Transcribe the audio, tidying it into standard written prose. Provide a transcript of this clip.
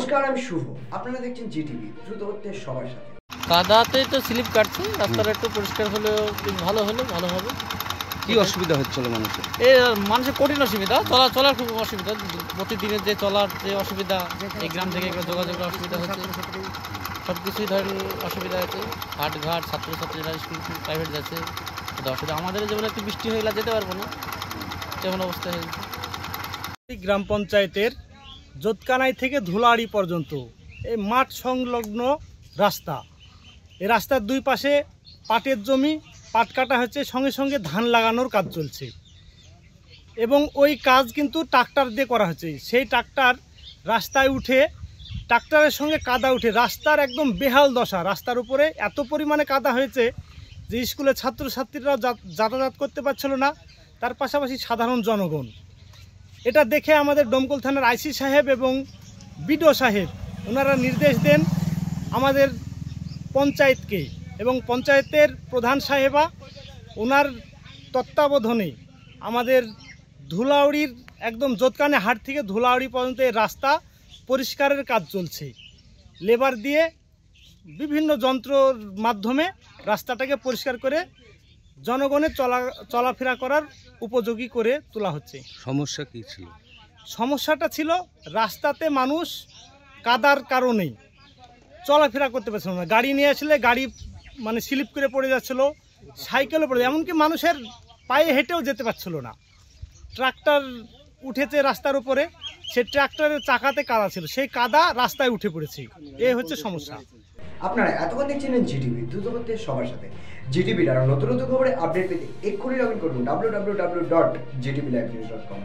নমস্কার, আমি শুভ। আপনারা দেখছেন জিটিভি, দ্রুত হচ্ছে সবার সাথে। কাদাতে তো স্লিপ কাটছে, রাস্তাটা একটু পরিষ্কার হলেও ভালো হবে। কি অসুবিধা হচ্ছিল মানুষের? মানুষের কঠিন অসুবিধা, চলার খুব অসুবিধা, প্রতিদিনের যে চলার যে অসুবিধা, এই গ্রাম থেকে যোগাযোগের অসুবিধা হচ্ছে, সব কিছুই ধরেন অসুবিধা হচ্ছে। হাটঘাট, ছাত্রছাত্রীরা স্কুল প্রাইভেট যাচ্ছে, অসুবিধা। আমাদের যেমন একটু বৃষ্টি হয়ে যেতে পারবো না, তেমন অবস্থা হয়েছে। গ্রাম পঞ্চায়েতের জোতকানাই থেকে ধুলাড়ি পর্যন্ত এই মাঠ সংলগ্ন রাস্তা। এই রাস্তার দুই পাশে পাটের জমি, পাট কাটা হচ্ছে, সঙ্গে সঙ্গে ধান লাগানোর কাজ চলছে এবং ওই কাজ কিন্তু ট্রাক্টর দিয়ে করা হচ্ছে। সেই ট্রাক্টর রাস্তায় উঠে, ট্রাক্টরের সঙ্গে কাদা উঠে রাস্তার একদম বেহাল দশা। রাস্তার উপরে এত পরিমাণে কাদা হয়েছে যে স্কুলের ছাত্রছাত্রীরা যাতায়াত করতে পারছিল না, তার পাশাপাশি সাধারণ জনগণ। এটা দেখে আমাদের ডোমকল থানার আইসি সাহেব এবং বিডিও সাহেব ওনারা নির্দেশ দেন আমাদের পঞ্চায়েতকে, এবং পঞ্চায়েতের প্রধান সাহেবা ওনার তত্ত্বাবধানে আমাদের ধুলাউড়ির একদম জোতকানে হাট থেকে ধুলাউড়ি পর্যন্ত এই রাস্তা পরিষ্কারের কাজ চলছে। লেবার দিয়ে বিভিন্ন যন্ত্রর মাধ্যমে রাস্তাটাকে পরিষ্কার করে জনগণের চলাফেরা করার উপযোগী করে তোলা হচ্ছে। সমস্যা কি ছিল? সমস্যাটা ছিল রাস্তাতে মানুষ কাদার কারণেই চলাফেরা করতে পারছিল না। গাড়ি নিয়ে আসলে গাড়ি স্লিপ করে পড়ে যাচ্ছিল, সাইকেলও পড়ে, এমনকি মানুষের পায়ে হেঁটেও যেতে পারছিল না। ট্রাক্টর উঠেছে রাস্তার উপরে, সেই ট্রাক্টরের চাকাতে কাদা ছিল, সেই কাদা রাস্তায় উঠে পড়েছে। এই হচ্ছে সমস্যা। আপনারা এতক্ষণ দেখছিলেন জিটিভি, দ্রুত হচ্ছে সবার সাথে। জিটিভির আরও নতুন নতুন খবরে আপডেট পেতে এক্ষুনি লগ ইন করুন www.gtblivenews.com।